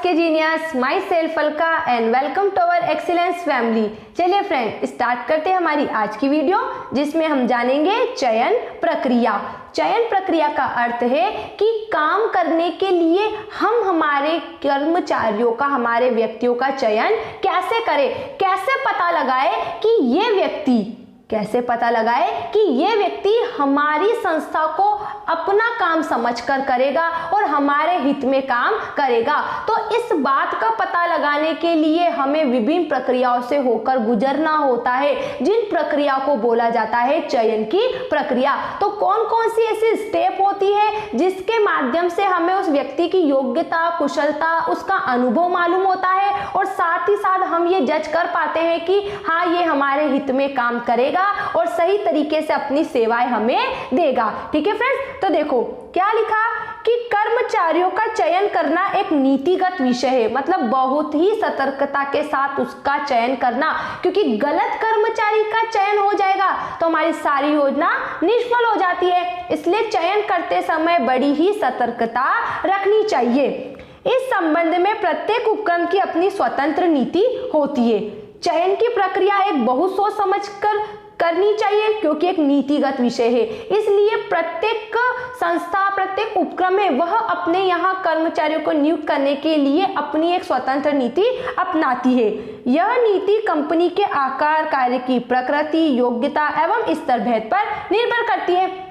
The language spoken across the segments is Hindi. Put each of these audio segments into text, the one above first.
नमस्ते genius, myself Alka and welcome to our excellence family. चलिए फ्रेंड, स्टार्ट करते हैं हमारी आज की वीडियो, जिसमें हम जानेंगे चयन प्रक्रिया। चयन प्रक्रिया का अर्थ है कि काम करने के लिए हम हमारे कर्मचारियों का, हमारे व्यक्तियों का चयन कैसे करें, कैसे पता लगाए कि ये व्यक्ति हमारी संस्था को अपना काम समझकर करेगा और हमारे हित में काम करेगा। तो इस बात का पता लगाने के लिए हमें विभिन्न प्रक्रियाओं से होकर गुजरना होता है, जिन प्रक्रिया को बोला जाता है चयन की प्रक्रिया। तो कौन कौन सी ऐसी स्टेप होती है जिसके माध्यम से हमें उस व्यक्ति की योग्यता, कुशलता, उसका अनुभव मालूम होता है और साथ ही साथ हम ये जज कर पाते हैं कि हाँ, ये हमारे हित में काम करेगा और सही तरीके से अपनी सेवाएं हमें देगा। ठीक है फ्रेंड्स, तो देखो क्या लिखा कि कर्मचारियों का चयन करना एक नीतिगत विषय है, मतलब बहुत ही सतर्कता के साथ उसका चयन करना, क्योंकि गलत कर्मचारी का चयन हो जाएगा तो हमारी सारी योजना निष्फल हो जाती है। इसलिए चयन करते समय बड़ी ही सतर्कता रखनी चाहिए। इस संबंध में प्रत्येक उपक्रम की अपनी स्वतंत्र नीति होती है। चयन की प्रक्रिया एक बहुत सोच समझकर करनी चाहिए, क्योंकि एक नीतिगत विषय है। इसलिए प्रत्येक संस्था, प्रत्येक उपक्रम में वह अपने यहाँ कर्मचारियों को नियुक्त करने के लिए अपनी एक स्वतंत्र नीति अपनाती है। यह नीति कंपनी के आकार, कार्य की प्रकृति, योग्यता एवं स्तर भेद पर निर्भर करती है।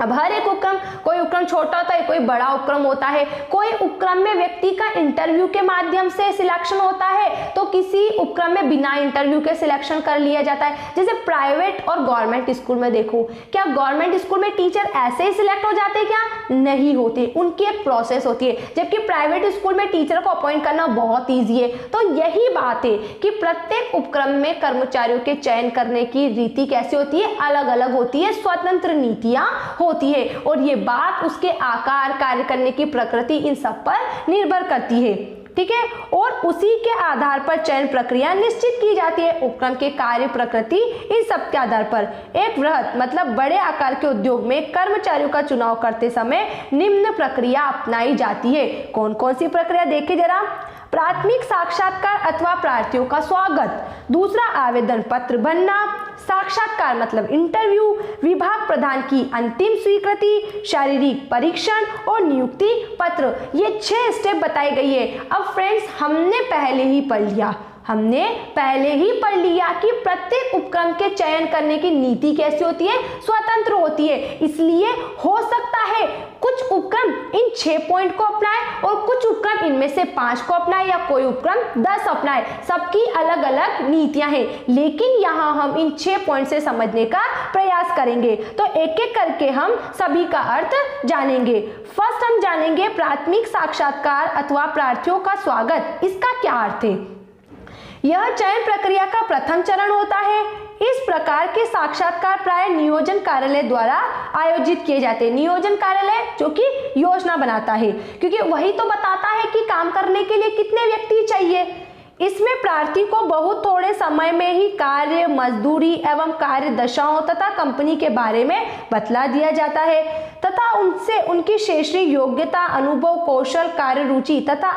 अब हर एक उपक्रम, कोई उपक्रम छोटा होता है, कोई बड़ा उपक्रम होता है। कोई उपक्रम में व्यक्ति का इंटरव्यू के माध्यम से सिलेक्शन होता है, तो किसी उपक्रम में बिना इंटरव्यू के सिलेक्शन कर लिया जाता है। जैसे प्राइवेट और गवर्नमेंट स्कूल में देखो, क्या गवर्नमेंट स्कूल में टीचर ऐसे ही सिलेक्ट हो जाते हैं? क्या नहीं होते, उनकी एक प्रोसेस होती है। जबकि प्राइवेट स्कूल में टीचर को अपॉइंट करना बहुत ईजी है। तो यही बात है कि प्रत्येक उपक्रम में कर्मचारियों के चयन करने की रीति कैसी होती है, अलग अलग होती है, स्वतंत्र नीतियां होती है। और ये बात उसके आकार, कार्य करने की प्रकृति, इन सब पर निर्भर करती है। ठीक है, और उसी के आधार पर चयन प्रक्रिया निश्चित की जाती है। उपक्रम के कार्य, प्रकृति, इन सब के आधार पर एक वृहत मतलब बड़े आकार के उद्योग में कर्मचारियों का चुनाव करते समय निम्न प्रक्रिया अपनाई जाती है। कौन कौन सी प्रक्रिया देखे जरा। प्राथमिक साक्षात्कार अथवा प्रार्थियों का स्वागत। दूसरा, आवेदन पत्र भरना। साक्षात्कार मतलब इंटरव्यू। विभाग प्रधान की अंतिम स्वीकृति, शारीरिक परीक्षण और नियुक्ति पत्र। ये 6 स्टेप बताई गई है। अब फ्रेंड्स, हमने पहले ही पढ़ लिया कि प्रत्येक उपक्रम के चयन करने की नीति कैसी होती है, स्वतंत्र होती है। इसलिए हो सकता है कुछ उपक्रम इन 6 पॉइंट को अपनाए और कुछ उपक्रम इनमें से 5 को अपनाए या कोई उपक्रम 10 अपनाए। सबकी अलग अलग नीतियां हैं, लेकिन यहाँ हम इन 6 पॉइंट से समझने का प्रयास करेंगे। तो एक एक करके हम सभी का अर्थ जानेंगे। फर्स्ट हम जानेंगे प्राथमिक साक्षात्कार अथवा प्रार्थियों का स्वागत। इसका क्या अर्थ है? यह चयन प्रक्रिया का प्रथम चरण होता है। इस प्रकार के साक्षात्कार प्राय नियोजन कार्यालय द्वारा आयोजित किए जाते हैं। नियोजन कार्यालय जो कि योजना बनाता है, क्योंकि वही तो बताता है कि काम करने के लिए कितने व्यक्ति चाहिए। इसमें प्रार्थी को बहुत थोड़े समय में ही कार्य, मजदूरी एवं कार्य दशाओं तथा कंपनी के बारे में बतला दिया जाता है तथा उनसे उनकी शैक्षणिक योग्यता, अनुभव, कौशल, कार्य रुचि तथा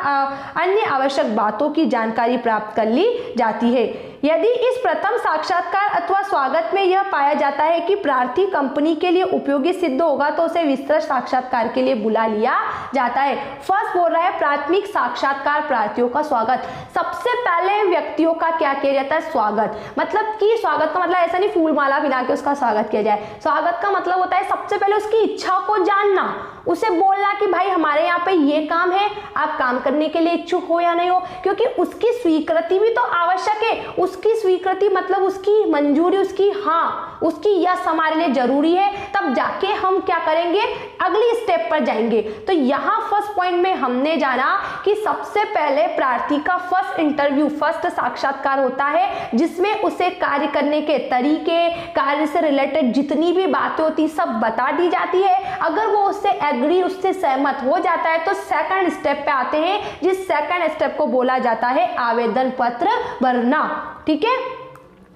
अन्य आवश्यक बातों की जानकारी प्राप्त कर ली जाती है। यदि इस प्रथम साक्षात्कार अथवा स्वागत में यह पाया जाता है कि प्रार्थी कंपनी के लिए उपयोगी सिद्ध होगा, तो उसे विस्तृत साक्षात्कार के लिए बुला लिया जाता है। फर्स्ट बोल रहा है प्राथमिक साक्षात्कार प्रार्थियों का स्वागत। सबसे पहले व्यक्तियों का क्या किया जाता है? स्वागत। मतलब कि स्वागत का मतलब ऐसा नहीं फूल माला पिला के उसका स्वागत किया जाए। स्वागत का मतलब होता है सबसे पहले उसकी इच्छा को जानना, उसे बोलना कि भाई हमारे यहाँ पे ये काम है, आप काम करने के लिए इच्छुक हो या नहीं हो, क्योंकि उसकी स्वीकृति भी तो आवश्यक है। उसकी स्वीकृति मतलब उसकी मंजूरी, उसकी हाँ, उसकी यस हमारे लिए जरूरी है, तब जाके हम क्या करेंगे, अगली स्टेप पर जाएंगे। तो यहाँ फर्स्ट पॉइंट में हमने जाना कि सबसे पहले प्रार्थी का फर्स्ट इंटरव्यू, फर्स्ट साक्षात्कार होता है, जिसमें उसे कार्य करने के तरीके, कार्य से रिलेटेड जितनी भी बातें होती सब बता दी जाती है। अगर वो उससे एग्री, उससे सहमत हो जाता है तो सेकंड स्टेप पे आते हैं, जिस सेकंड स्टेप को बोला जाता है आवेदन पत्र भरना। ठीक है,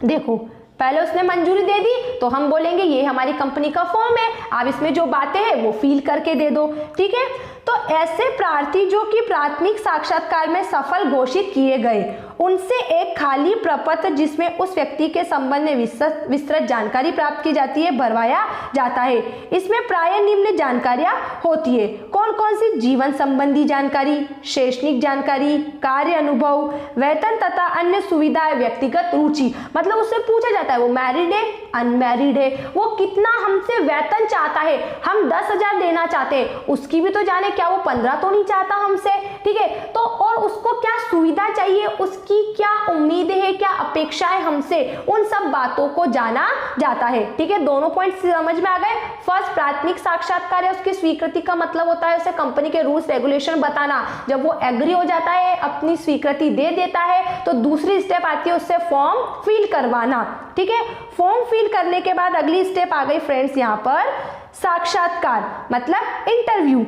देखो पहले उसने मंजूरी दे दी तो हम बोलेंगे ये हमारी कंपनी का फॉर्म है, आप इसमें जो बातें हैं वो फिल करके दे दो। ठीक है, तो ऐसे प्रार्थी जो कि प्राथमिक साक्षात्कार में सफल घोषित किए गए, उनसे एक खाली प्रपत्र जिसमें उस व्यक्ति के संबंध में विस्तृत जानकारी प्राप्त की जाती है भरवाया जाता है। इसमें प्राय निम्न जानकारियां होती है। कौन कौन सी? जीवन संबंधी जानकारी, शैक्षणिक जानकारी, कार्य अनुभव, वेतन तथा अन्य सुविधाएं, व्यक्तिगत रुचि। मतलब उससे पूछा जाता है वो मैरिड है, अनमैरिड है, वो कितना हमसे वेतन चाहता है, हम 10,000 देना चाहते हैं, उसकी भी तो जाने, क्या वो 15 तो नहीं चाहता हमसे। ठीक है, तो और उसको क्या सुविधा चाहिए, उसकी क्या उम्मीदें हैं, क्या अपेक्षाएं हमसे, उन सब बातों को जाना जाता है। ठीक है, दोनों पॉइंट समझ में आ गए। फर्स्ट, प्राथमिक साक्षात्कार है, उसकी स्वीकृति का मतलब होता है उसे कंपनी के रूल्स रेगुलेशन बताना। जब वो एग्री हो जाता है, अपनी स्वीकृति दे देता है, तो दूसरी स्टेप आती है उससे फॉर्म फिल करवाना। ठीक है, फॉर्म फिल करने के बाद अगली स्टेप आ गई फ्रेंड्स यहाँ पर साक्षात्कार, मतलब इंटरव्यू।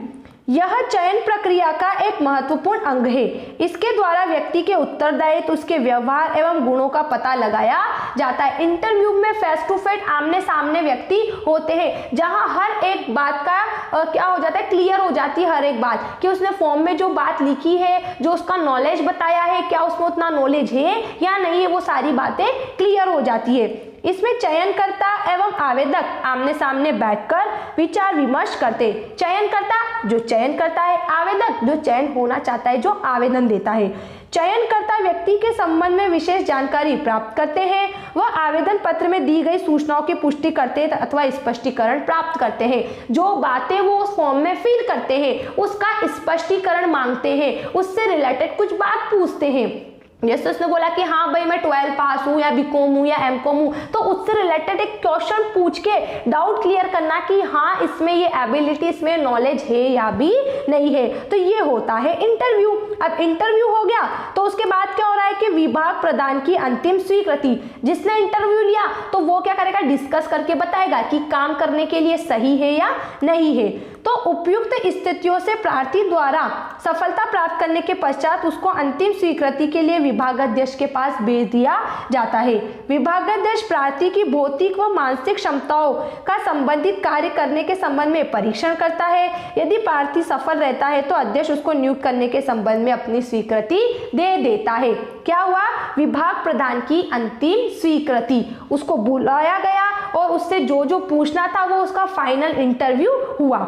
यह चयन प्रक्रिया का एक महत्वपूर्ण अंग है। इसके द्वारा व्यक्ति के उत्तरदायित्व, उसके व्यवहार एवं गुणों का पता लगाया जाता है। इंटरव्यू में फेस टू फेस, आमने सामने व्यक्ति होते हैं, जहां हर एक बात का क्या हो जाता है, क्लियर हो जाती है हर एक बात कि उसने फॉर्म में जो बात लिखी है, जो उसका नॉलेज बताया है, क्या उसमें उतना नॉलेज है या नहीं है, वो सारी बातें क्लियर हो जाती है। इसमें चयनकर्ता एवं आवेदक आमने सामने बैठकर विचार विमर्श करते। चयनकर्ता जो चयन करता है, आवेदक जो चयन होना चाहता है, जो आवेदन देता है। चयनकर्ता व्यक्ति के संबंध में विशेष जानकारी प्राप्त करते हैं, वह आवेदन पत्र में दी गई सूचनाओं की पुष्टि करते हैं अथवा स्पष्टीकरण प्राप्त करते हैं। जो बातें वो उस फॉर्म में फिल करते हैं उसका स्पष्टीकरण मांगते हैं, उससे रिलेटेड कुछ बात पूछते हैं। जैसे उसने बोला कि हाँ भाई मैं 12 पास हूँ या बीकॉम हूँ या एमकॉम हूँ, तो उससे रिलेटेड एक क्वेश्चन पूछ के डाउट क्लियर करना कि हाँ इसमें ये एबिलिटी, इसमें नॉलेज है या भी नहीं है। तो ये होता है इंटरव्यू। अब इंटरव्यू हो गया तो उसके बाद क्या हो रहा है कि विभाग प्रदान की अंतिम स्वीकृति। जिसने इंटरव्यू लिया तो वो क्या करेगा, डिस्कस करके बताएगा कि काम करने के लिए सही है या नहीं है। तो उपयुक्त स्थितियों से प्रार्थी द्वारा सफलता प्राप्त करने के पश्चात उसको अंतिम स्वीकृति के लिए विभागाध्यक्ष के पास भेज दिया जाता है। विभागाध्यक्ष प्रार्थी की भौतिक व मानसिक क्षमताओं का संबंधित कार्य करने के संबंध में परीक्षण करता है। यदि प्रार्थी सफल रहता है तो अध्यक्ष उसको नियुक्त करने के संबंध में अपनी स्वीकृति दे देता है। क्या हुआ, विभाग प्रदान की अंतिम स्वीकृति, उसको बुलाया गया और उससे जो जो पूछना था वो उसका फाइनल इंटरव्यू हुआ।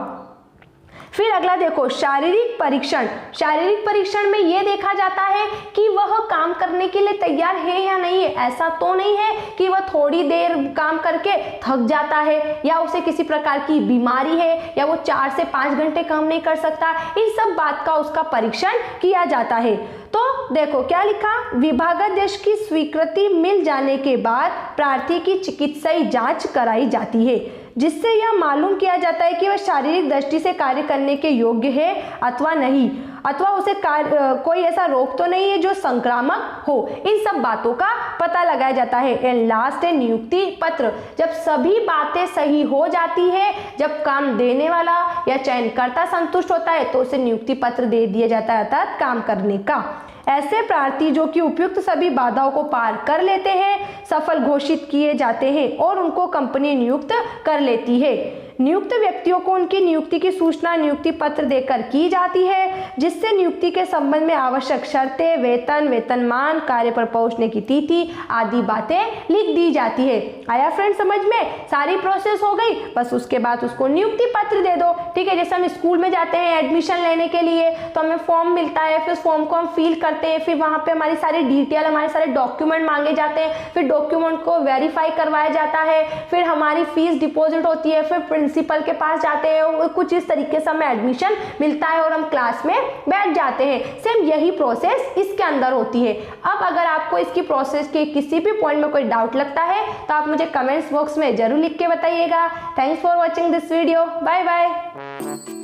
फिर अगला देखो शारीरिक परीक्षण। शारीरिक परीक्षण में यह देखा जाता है कि वह काम करने के लिए तैयार है या नहीं है। ऐसा तो नहीं है कि वह थोड़ी देर काम करके थक जाता है या उसे किसी प्रकार की बीमारी है या वो 4 से 5 घंटे काम नहीं कर सकता। इन सब बात का उसका परीक्षण किया जाता है। तो देखो क्या लिखा, विभागाध्यक्ष की स्वीकृति मिल जाने के बाद प्रार्थी की चिकित्सीय जांच कराई जाती है, जिससे यह मालूम किया जाता है कि वह शारीरिक दृष्टि से कार्य करने के योग्य है अथवा नहीं, अथवा उसे कोई ऐसा रोग तो नहीं है जो संक्रामक हो। इन सब बातों का पता लगाया जाता है। एंड लास्ट है नियुक्ति पत्र। जब सभी बातें सही हो जाती है, जब काम देने वाला या चयनकर्ता संतुष्ट होता है तो उसे नियुक्ति पत्र दे दिया जाता है, अर्थात काम करने का। ऐसे प्रार्थी जो कि उपयुक्त सभी बाधाओं को पार कर लेते हैं सफल घोषित किए जाते हैं और उनको कंपनी नियुक्त कर लेती है। नियुक्त व्यक्तियों को उनकी नियुक्ति की सूचना नियुक्ति पत्र देकर की जाती है, जिससे नियुक्ति के संबंध में आवश्यक शर्तें, वेतन, वेतनमान, कार्य पर पहुंचने की तिथि आदि बातें लिख दी जाती है। आया फ्रेंड समझ में? सारी प्रोसेस हो गई, बस उसके बाद उसको नियुक्ति पत्र दे दो। ठीक है, जैसे हम स्कूल में जाते हैं एडमिशन लेने के लिए तो हमें फॉर्म मिलता है, फिर उस फॉर्म को हम फिल करते हैं, फिर वहाँ पे हमारी सारी डिटेल, हमारे सारे डॉक्यूमेंट मांगे जाते हैं, फिर डॉक्यूमेंट को वेरीफाई करवाया जाता है, फिर हमारी फीस डिपॉजिट होती है, फिर प्रिंसिपल के पास जाते हैं, कुछ इस तरीके से हमें एडमिशन मिलता है और हम क्लास में बैठ जाते हैं। सेम यही प्रोसेस इसके अंदर होती है। अब अगर आपको इसकी प्रोसेस के किसी भी पॉइंट में कोई डाउट लगता है तो आप मुझे कमेंट्स बॉक्स में जरूर लिख के बताइएगा। Thanks for watching this video. Bye bye.